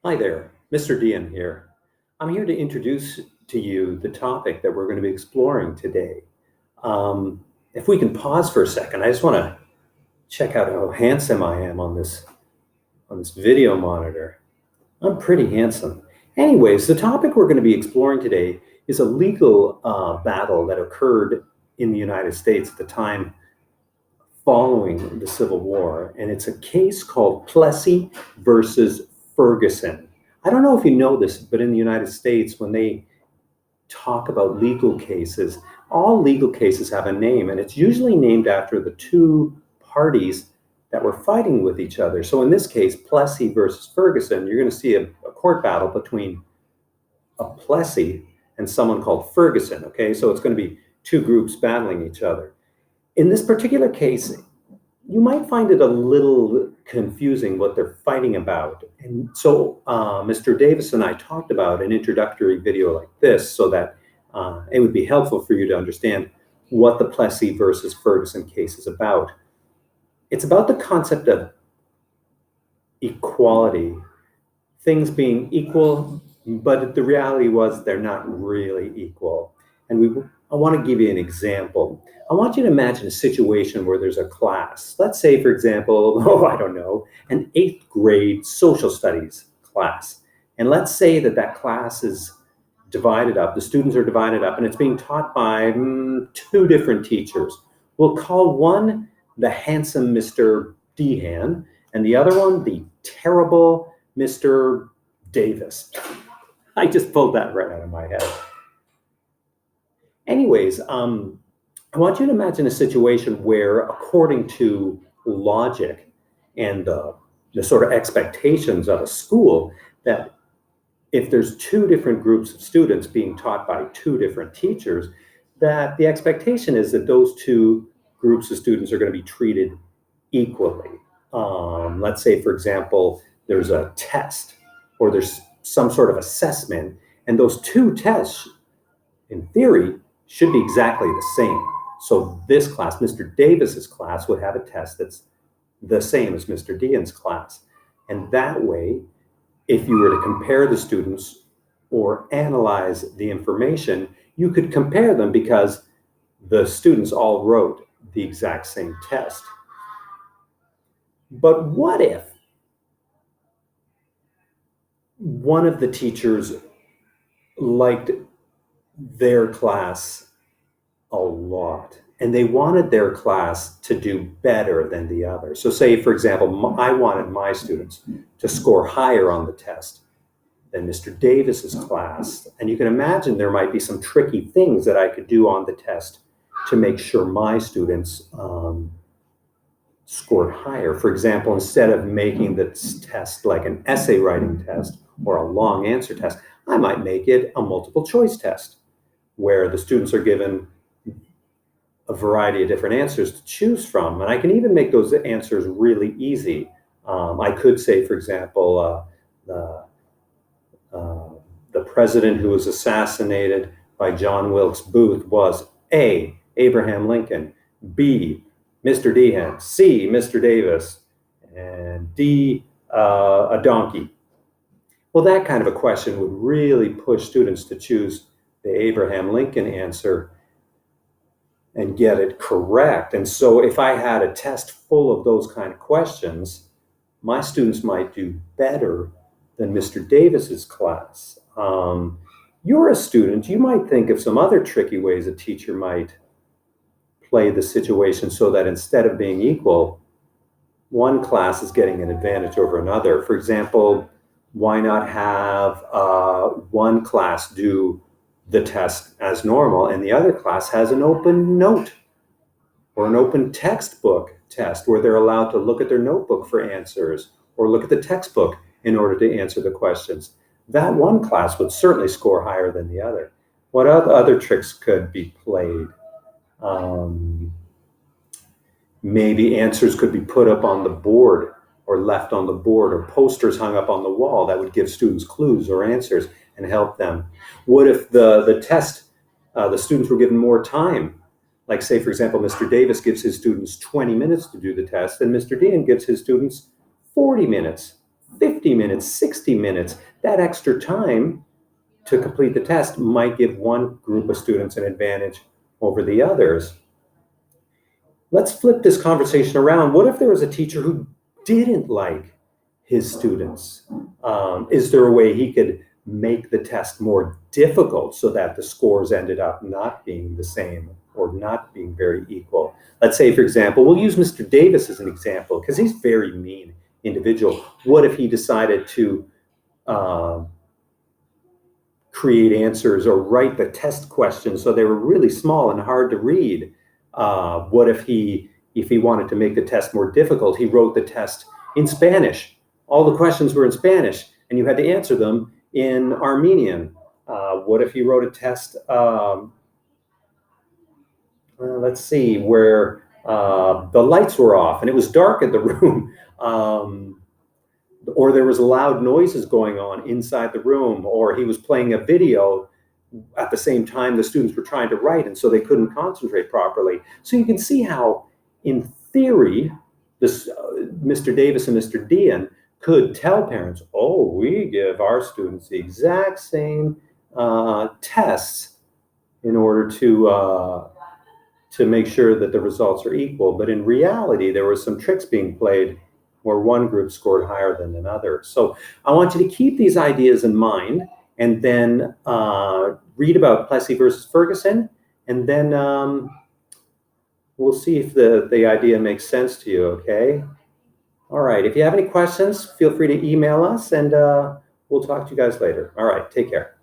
Hi there, Mr. Dian here. I'm here to introduce to you the topic that we're going to be exploring today. If we can pause for a second, I just want to check out how handsome I am on this video monitor. I'm pretty handsome. Anyways, the topic we're going to be exploring today is a legal battle that occurred in the United States at the time following the Civil War, and it's a case called Plessy versus Ferguson. I don't know if you know this, but in the United States, when they talk about legal cases, all legal cases have a name, and it's usually named after the two parties that were fighting with each other. So in this case, Plessy versus Ferguson, you're going to see a court battle between a Plessy and someone called Ferguson. Okay, so it's going to be two groups battling each other. In this particular case, you might find it a little confusing what they're fighting about. And so Mr. Davis and I talked about an introductory video like this so that it would be helpful for you to understand what the Plessy versus Ferguson case is about. It's about the concept of equality, things being equal, but the reality was they're not really equal. And I want to give you an example. I want you to imagine a situation where there's a class. Let's say, for example, I don't know, an 8th grade social studies class. And let's say that class is divided up, the students are divided up, and it's being taught by two different teachers. We'll call one the handsome Mr. Dehan, and the other one the terrible Mr. Davis. I just pulled that right out of my head. Anyways, I want you to imagine a situation where, according to logic and the sort of expectations of a school, that if there's two different groups of students being taught by two different teachers, that the expectation is that those two groups of students are going to be treated equally. Let's say, for example, there's a test or there's some sort of assessment, and those two tests, in theory, should be exactly the same. So this class, Mr. Davis's class, would have a test that's the same as Mr. Dean's class. And that way, if you were to compare the students or analyze the information, you could compare them because the students all wrote the exact same test. But what if one of the teachers liked their class a lot and they wanted their class to do better than the other? So say, for example, I wanted my students to score higher on the test than Mr. Davis's class. And you can imagine there might be some tricky things that I could do on the test to make sure my students scored higher. For example, instead of making this test like an essay writing test or a long answer test, I might make it a multiple choice test where the students are given a variety of different answers to choose from. And I can even make those answers really easy. I could say, for example, the president who was assassinated by John Wilkes Booth was A, Abraham Lincoln, B, Mr. Dehan, C, Mr. Davis, and D, a donkey. Well, that kind of a question would really push students to choose the Abraham Lincoln answer and get it correct. And so if I had a test full of those kind of questions, my students might do better than Mr. Davis's class. You're a student, you might think of some other tricky ways a teacher might play the situation so that instead of being equal, one class is getting an advantage over another. For example, why not have one class do the test as normal and the other class has an open note or an open textbook test where they're allowed to look at their notebook for answers or look at the textbook in order to answer the questions. That one class would certainly score higher than the other. What other tricks could be played? Maybe answers could be put up on the board or left on the board, or posters hung up on the wall that would give students clues or answers and help them. What if the test, the students were given more time? Like say, for example, Mr. Davis gives his students 20 minutes to do the test and Mr. Dean gives his students 40 minutes. 50 minutes, 60 minutes. That extra time to complete the test might give one group of students an advantage over the others. Let's flip this conversation around. What if there was a teacher who didn't like his students? Is there a way he could make the test more difficult so that the scores ended up not being the same or not being very equal? Let's say, for example, we'll use Mr. Davis as an example because he's a very mean individual. What if he decided to create answers or write the test questions so they were really small and hard to read? What if he wanted to make the test more difficult, he wrote the test in Spanish? All the questions were in Spanish, and you had to answer them in Armenian. What if he wrote a test, let's see, where the lights were off and it was dark in the room, or there was loud noises going on inside the room, or he was playing a video at the same time the students were trying to write, and so they couldn't concentrate properly. So you can see how, in theory, this Mr. Davis and Mr. Dean could tell parents, oh, we give our students the exact same tests in order to make sure that the results are equal. But in reality, there were some tricks being played where one group scored higher than another. So I want you to keep these ideas in mind, and then read about Plessy versus Ferguson, and then we'll see if the idea makes sense to you, okay? All right, if you have any questions, feel free to email us, and we'll talk to you guys later. All right, take care.